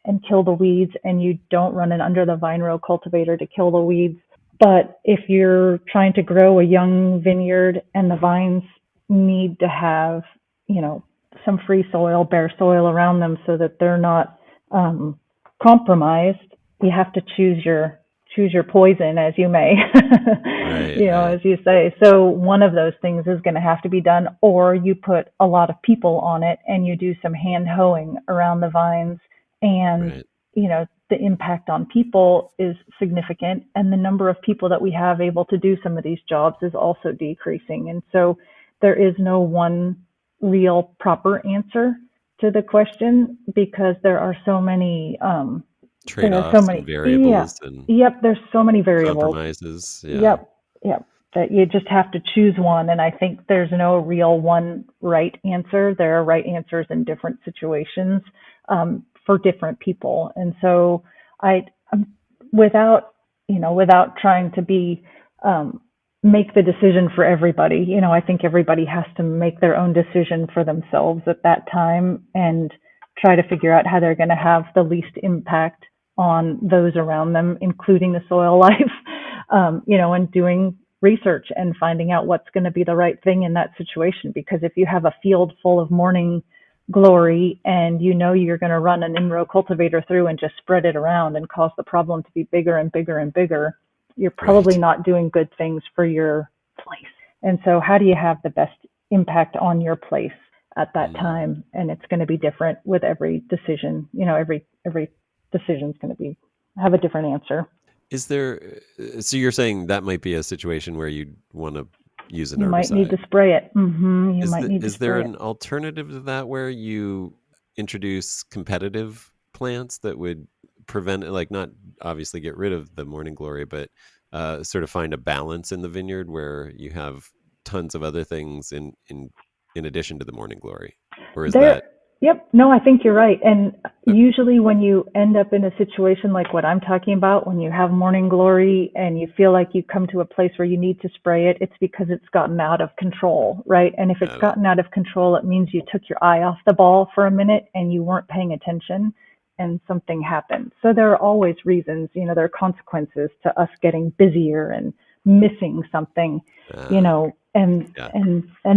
and kill the weeds, and you don't run an under the vine row cultivator to kill the weeds. But if you're trying to grow a young vineyard and the vines need to have, you know, some free soil, bare soil around them so that they're not um, compromised, you have to choose your poison, as you may, Right, right, as you say. So one of those things is going to have to be done, or you put a lot of people on it and you do some hand hoeing around the vines, and right. the impact on people is significant, and the number of people that we have able to do some of these jobs is also decreasing. And so there is no one real proper answer to the question, because there are so Trade-offs and many, yeah, variables and yep, there's so many variables. compromises. Yeah. Yep, yep, that you just have to choose one. And I think there's no real one right answer. There are right answers in different situations, for different people. And so I, without, without trying to be, make the decision for everybody, I think everybody has to make their own decision for themselves at that time, and try to figure out how they're going to have the least impact on those around them, including the soil life, and doing research and finding out what's going to be the right thing in that situation. Because if you have a field full of morning glory and you're going to run an in-row cultivator through and just spread it around and cause the problem to be bigger and bigger and bigger, you're probably Right. not doing good things for your place. And so how do you have the best impact on your place at that Mm. time? And it's going to be different with every decision. Every decision is going to be have a different answer. Is there, so you're saying that might be a situation where you'd want to use an You might need herbicide. to spray it. You Is might the, need to is there spray it. an alternative to that where you introduce competitive plants that would prevent it, like not obviously get rid of the morning glory, but sort of find a balance in the vineyard where you have tons of other things in addition to the morning glory? Or is There, that yep. No, I think you're right. And usually when you end up in a situation like what I'm talking about, when you have morning glory and you feel like you come to a place where you need to spray it, it's because it's gotten out of control, right? And if it's uh, gotten out of control, it means you took your eye off the ball for a minute and you weren't paying attention and something happened. So there are always reasons, there are consequences to us getting busier and missing something, uh, and yeah,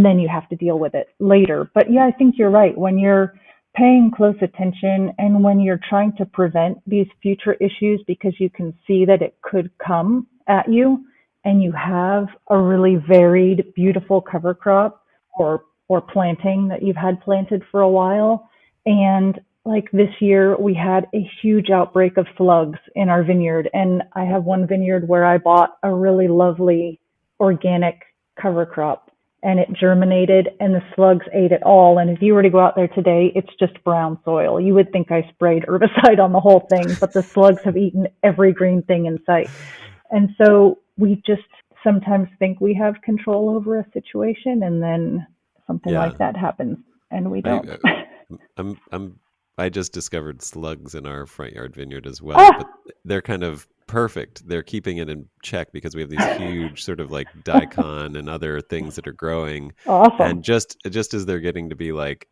then you have to deal with it later. But yeah, I think you're right. When you're paying close attention and when you're trying to prevent these future issues because you can see that it could come at you, and you have a really varied, beautiful cover crop or planting that you've had planted for a while. And like this year, we had a huge outbreak of slugs in our vineyard. And I have one vineyard where I bought a really lovely organic cover crop, and it germinated and the slugs ate it all. And if you were to go out there today, it's just brown soil. You would think I sprayed herbicide on the whole thing, but the slugs have eaten every green thing in sight. And so we just sometimes think we have control over a situation, and then something yeah. like that happens and we I don't. I'm I just discovered slugs in our front yard vineyard as well, but Ah, they're kind of perfect. They're keeping it in check because we have these huge sort of like daikon and other things that are growing, awesome. and just as they're getting to be like,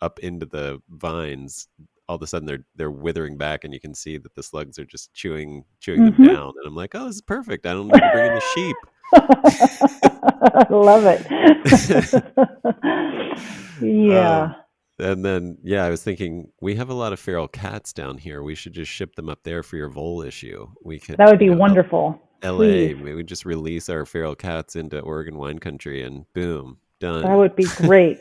up into the vines, all of a sudden they're withering back, and you can see that the slugs are just chewing them Hmm. down. And I'm like, oh, this is perfect. I don't need to bring in the sheep. I love it. Yeah, Um, and then, yeah, I was thinking we have a lot of feral cats down here. We should just ship them up there for your vole issue. We could, that would be wonderful. Please. LA, we would just release our feral cats into Oregon wine country and boom, That Done. would be great.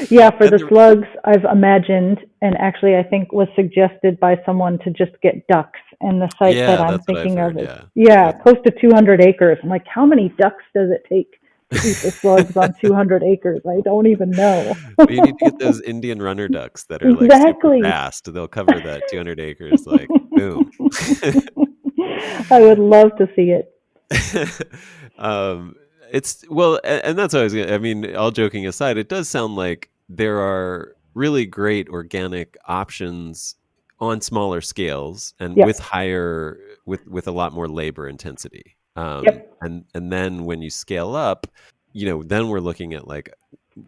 Yeah, for And the slugs, I've imagined, and actually I think was suggested by someone to just get ducks. And the site that yeah, I'm that's what I've thinking of heard. is, Yeah. yeah, That's, close to 200 acres. I'm like, how many ducks does it take to eat the slugs on 200 acres? I don't even know. but you need to get those Indian runner ducks that are like super Exactly. fast. They'll cover that 200 acres like boom. I would love to see it. um, it's well, and that's what I was gonna, I mean, all joking aside, it does sound like there are really great organic options on smaller scales and with Yep. higher with a lot more labor intensity. Yep. And then when you scale up, then we're looking at like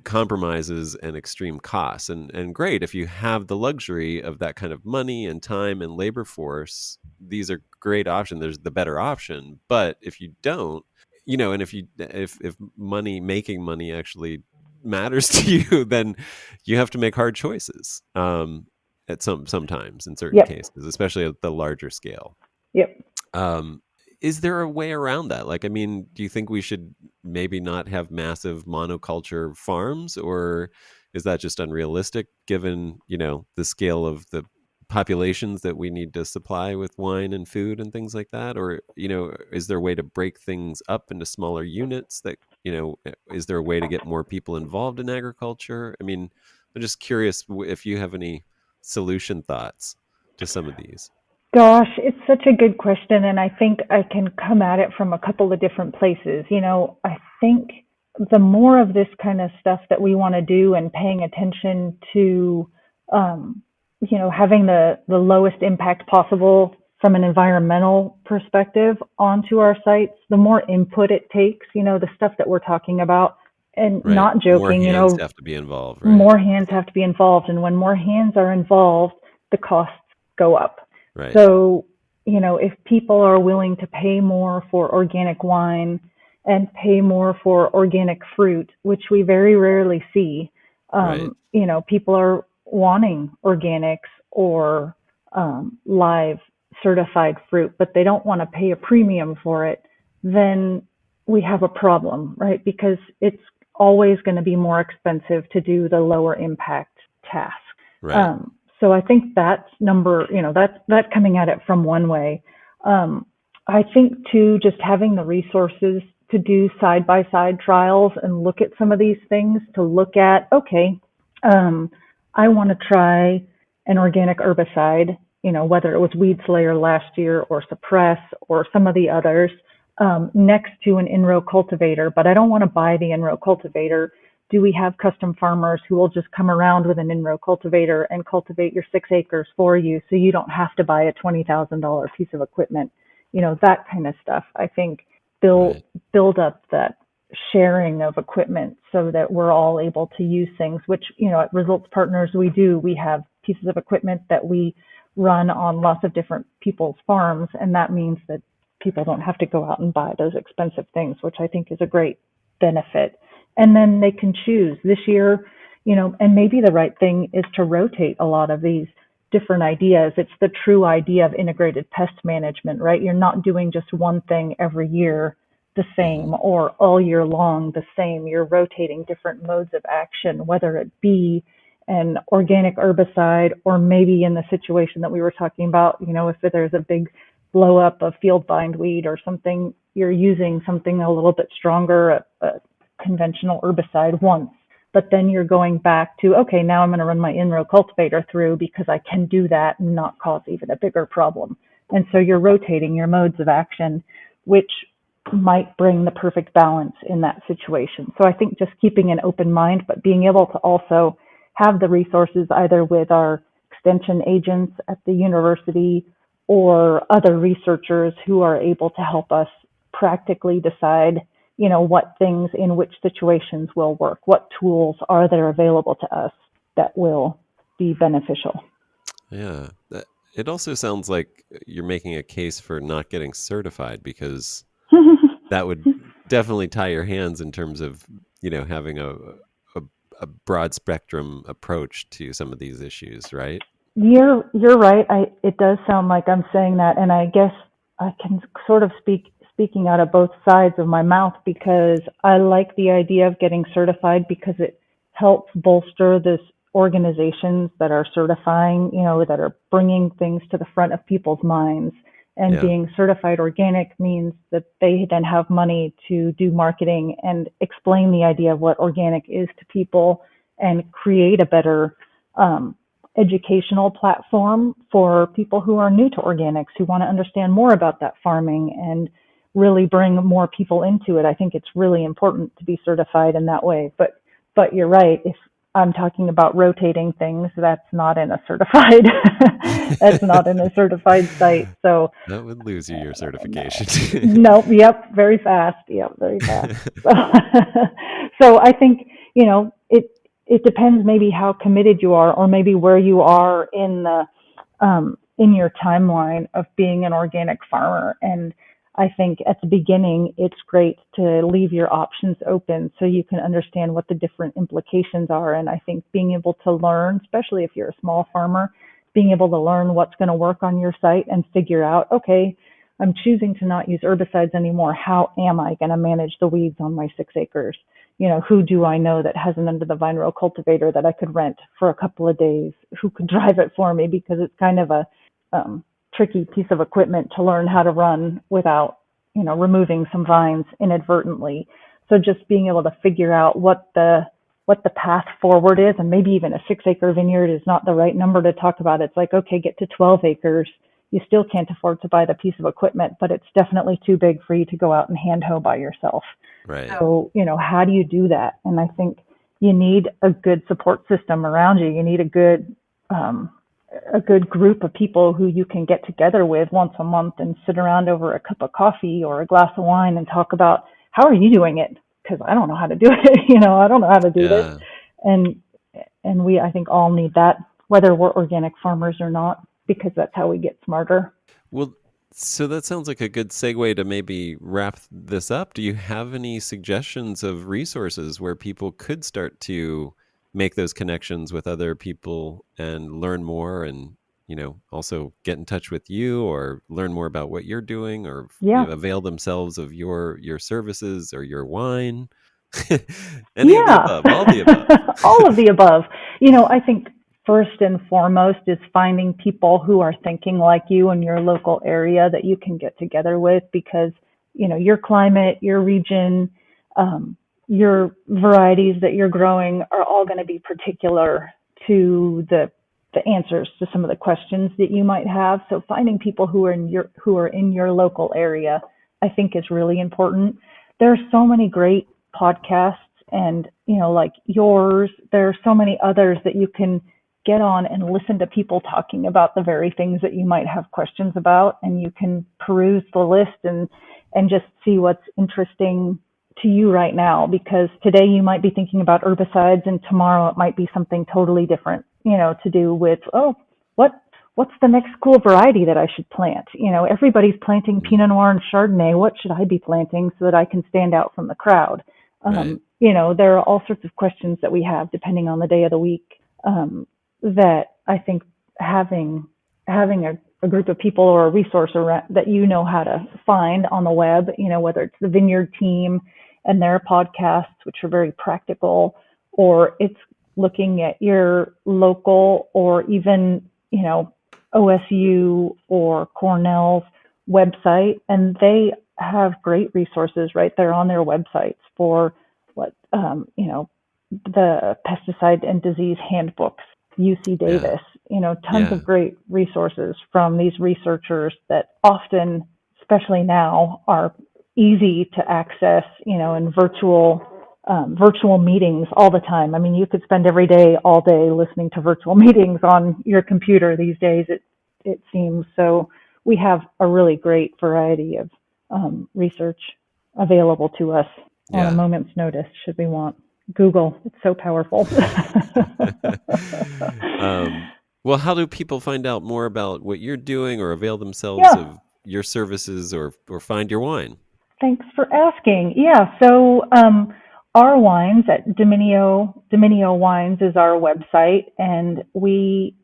compromises and extreme costs. And great if you have the luxury of that kind of money and time and labor force, these are great options. There's the better option. But if you don't, and if making money actually matters to you, then you have to make hard choices. At sometimes in certain Yep. cases, especially at the larger scale. Yep. Um, is there a way around that? Like, I mean, do you think we should maybe not have massive monoculture farms, or is that just unrealistic given, the scale of the populations that we need to supply with wine and food and things like that? Or, is there a way to break things up into smaller units that, is there a way to get more people involved in agriculture? I mean, I'm just curious if you have any solution thoughts to some of these. Gosh, it's such a good question, and I think I can come at it from a couple of different places. I think the more of this kind of stuff that we want to do and paying attention to, having the lowest impact possible from an environmental perspective onto our sites, the more input it takes, the stuff that we're talking about, and Right. not More joking, hands have to be involved, right? more hands have to be involved. And when more hands are involved, the costs go up. Right. So, if people are willing to pay more for organic wine and pay more for organic fruit, which we very rarely see, Right. people are wanting organics or live certified fruit, but they don't want to pay a premium for it, then we have a problem, right? Because it's always going to be more expensive to do the lower impact task. Right. So I think that's that's coming at it from one way. I think too, just having the resources to do side by side trials and look at some of these things to look at, okay, I want to try an organic herbicide, whether it was Weed Slayer last year or Suppress or some of the others, next to an in-row cultivator, but I don't want to buy the in-row cultivator. Do we have custom farmers who will just come around with an in-row cultivator and cultivate your 6 acres for you so you don't have to buy a $20,000 piece of equipment? That kind of stuff. I think Right. build up that sharing of equipment so that we're all able to use things, which, at Results Partners, we do. We have pieces of equipment that we run on lots of different people's farms, and that means that people don't have to go out and buy those expensive things, which I think is a great benefit. And then they can choose this year, and maybe the right thing is to rotate a lot of these different ideas. It's the true idea of integrated pest management, right? You're not doing just one thing every year the Hmm. same or all year long the same. You're rotating different modes of action, whether it be an organic herbicide or maybe in the situation that we were talking about, if there's a big blow up of field bindweed or something, you're using something a little bit stronger, a conventional herbicide once, but then you're going back to, okay, now I'm going to run my in-row cultivator through because I can do that and not cause even a bigger problem. And so you're rotating your modes of action, which might bring the perfect balance in that situation. So I think just keeping an open mind, but being able to also have the resources either with our extension agents at the university or other researchers who are able to help us practically decide, what things in which situations will work, what tools are there available to us that will be beneficial. Yeah. It also sounds like you're making a case for not getting certified because that would definitely tie your hands in terms of, having a, a broad spectrum approach to some of these issues, right? You're right. It does sound like I'm saying that, and I guess I can sort of speak speaking out of both sides of my mouth because I like the idea of getting certified because it helps bolster this organizations that are certifying, that are bringing things to the front of people's minds. And Yeah. being certified organic means that they then have money to do marketing and explain the idea of what organic is to people and create a better educational platform for people who are new to organics, who want to understand more about that farming and really bring more people into it. I think it's really important to be certified in that way. But you're right. If I'm talking about rotating things, that's not in a certified that's not in a certified site. So That would lose you your certification. no, yep, very fast. Yep, very fast. So, so I think, it depends maybe how committed you are, or maybe where you are in your timeline of being an organic farmer. And I think at the beginning, it's great to leave your options open so you can understand what the different implications are. And I think being able to learn, especially if you're a small farmer, being able to learn what's going to work on your site and figure out, okay, I'm choosing to not use herbicides anymore. How am I going to manage the weeds on my 6 acres? Who do I know that has an under the vine row cultivator that I could rent for a couple of days? Who could drive it for me? Because it's kind of a tricky piece of equipment to learn how to run without, removing some vines inadvertently. So just being able to figure out what the path forward is, and maybe even a 6 acre vineyard is not the right number to talk about. It's like, okay, get to 12 acres. You still can't afford to buy the piece of equipment, but it's definitely too big for you to go out and hand hoe by yourself. Right. So, how do you do that? And I think you need a good support system around you. You need a good group of people who you can get together with once a month and sit around over a cup of coffee or a glass of wine and talk about, how are you doing it? Because I don't know how to do it. I don't know how to do this. And we, I think, all need that, whether we're organic farmers or not, because that's how we get smarter. Well, so that sounds like a good segue to maybe wrap this up. Do you have any suggestions of resources where people could start to make those connections with other people and learn more, and also get in touch with you or learn more about what you're doing, or avail themselves of your services or your wine? Any of the above, all the above. All of the above. I think first and foremost is finding people who are thinking like you in your local area that you can get together with, because your climate, your region, your varieties that you're growing are all going to be particular to the answers to some of the questions that you might have. So finding people who are in your local area, I think, is really important. There are so many great podcasts, and like yours, there are so many others that you can get on and listen to people talking about the very things that you might have questions about, and you can peruse the list and just see what's interesting to you right now, because today you might be thinking about herbicides and tomorrow it might be something totally different, to do with, what's the next cool variety that I should plant? Everybody's planting Pinot Noir and Chardonnay. What should I be planting so that I can stand out from the crowd? Right. There are all sorts of questions that we have depending on the day of the week, that I think having a group of people or a resource around that how to find on the web, whether it's the Vineyard team and their podcasts, which are very practical, or it's looking at your local or even, OSU or Cornell's website, and they have great resources right there on their websites for the pesticide and disease handbooks. UC Davis, tons of great resources from these researchers that often, especially now, are easy to access, in virtual meetings all the time. I mean, you could spend all day listening to virtual meetings on your computer these days, it seems. So we have a really great variety of research available to us on a moment's notice, should we want. Google, it's so powerful. Well, how do people find out more about what you're doing or avail themselves of your services or find your wine? Thanks for asking. Yeah, so our wines at Dominio Wines is our website, and we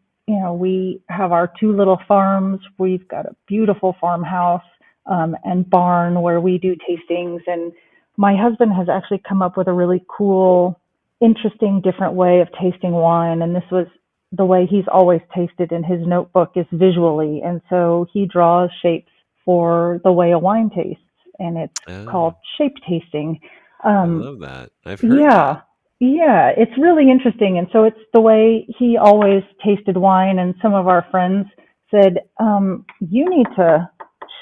have our 2 little farms. We've got a beautiful farmhouse and barn where we do tastings. And my husband has actually come up with a really cool, interesting, different way of tasting wine. And this was the way he's always tasted in his notebook is visually. And so he draws shapes for the way a wine tastes, and it's called Oh, shape tasting. I Um, love that. I've heard that. yeah, yeah, it's really interesting. And so it's the way he always tasted wine. And some of our friends said, you need to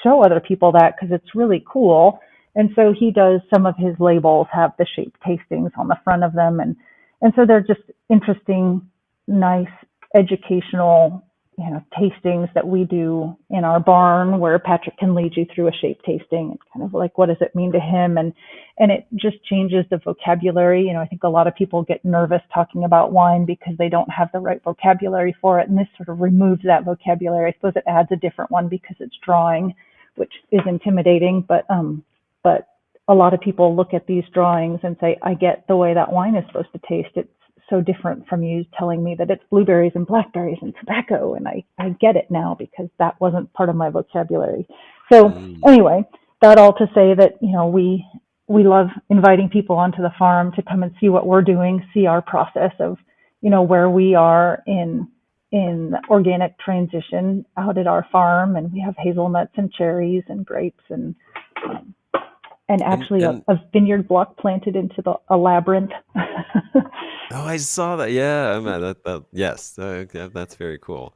show other people that because it's really cool. And so he does some of his labels have the shape tastings on the front of them. And so they're just interesting, nice, educational, tastings that we do in our barn where Patrick can lead you through a shape tasting and kind of like, what does it mean to him? And it just changes the vocabulary. I think a lot of people get nervous talking about wine because they don't have the right vocabulary for it. And this sort of removes that vocabulary. I suppose it adds a different one because it's drawing, which is intimidating. But a lot of people look at these drawings and say, I get the way that wine is supposed to taste. It's so different from you telling me that it's blueberries and blackberries and tobacco. And I get it now because that wasn't part of my vocabulary. So Mm. anyway, that all to say that, we love inviting people onto the farm to come and see what we're doing, see our process of, where we are in organic transition out at our farm. And we have hazelnuts and cherries and grapes um, and And actually and a vineyard block planted into a labyrinth. oh, I saw that. Yeah, yes, yeah, that's very cool.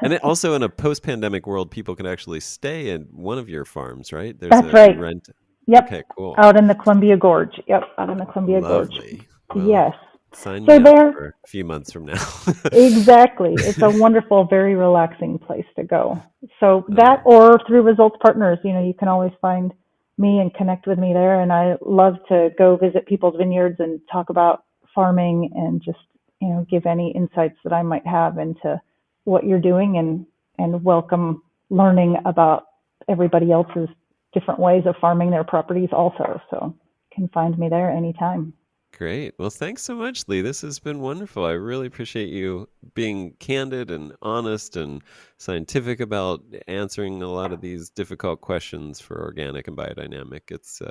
And it also in a post-pandemic world, people can actually stay in one of your farms, right? That's You right. rent. Yep. Okay, cool. Out in the Columbia Gorge. Yep. Out in the Columbia Gorge. Lovely. Well, Yes. sign So me up there, for a few months from now. exactly. It's a wonderful, very relaxing place to go. So that Oh, or through Results Partners, you can always find me and connect with me there. And I love to go visit people's vineyards and talk about farming and just, give any insights that I might have into what you're doing and welcome learning about everybody else's different ways of farming their properties also. So you can find me there anytime. great. Well, thanks so much, Lee. This has been wonderful. I really appreciate you being candid and honest and scientific about answering a lot of these difficult questions for organic and biodynamic. It's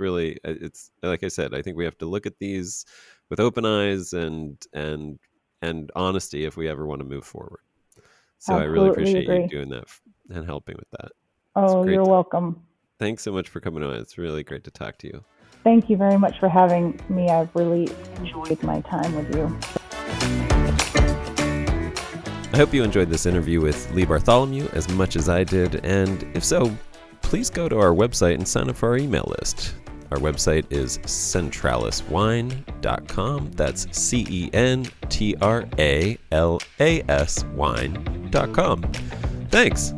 really it's like I said, I think we have to look at these with open eyes and honesty if we ever want to move forward. So I really Absolutely appreciate you agree. doing that and helping with that. It's Oh, great. you're welcome. Thanks so much for coming on. It's really great to talk to you. Thank you very much for having me. I've really enjoyed my time with you. I hope you enjoyed this interview with Leigh Bartholomew as much as I did, and if so, please go to our website and sign up for our email list. Our website is centraliswine.com. That's CENTRALAS wine.com. Thanks.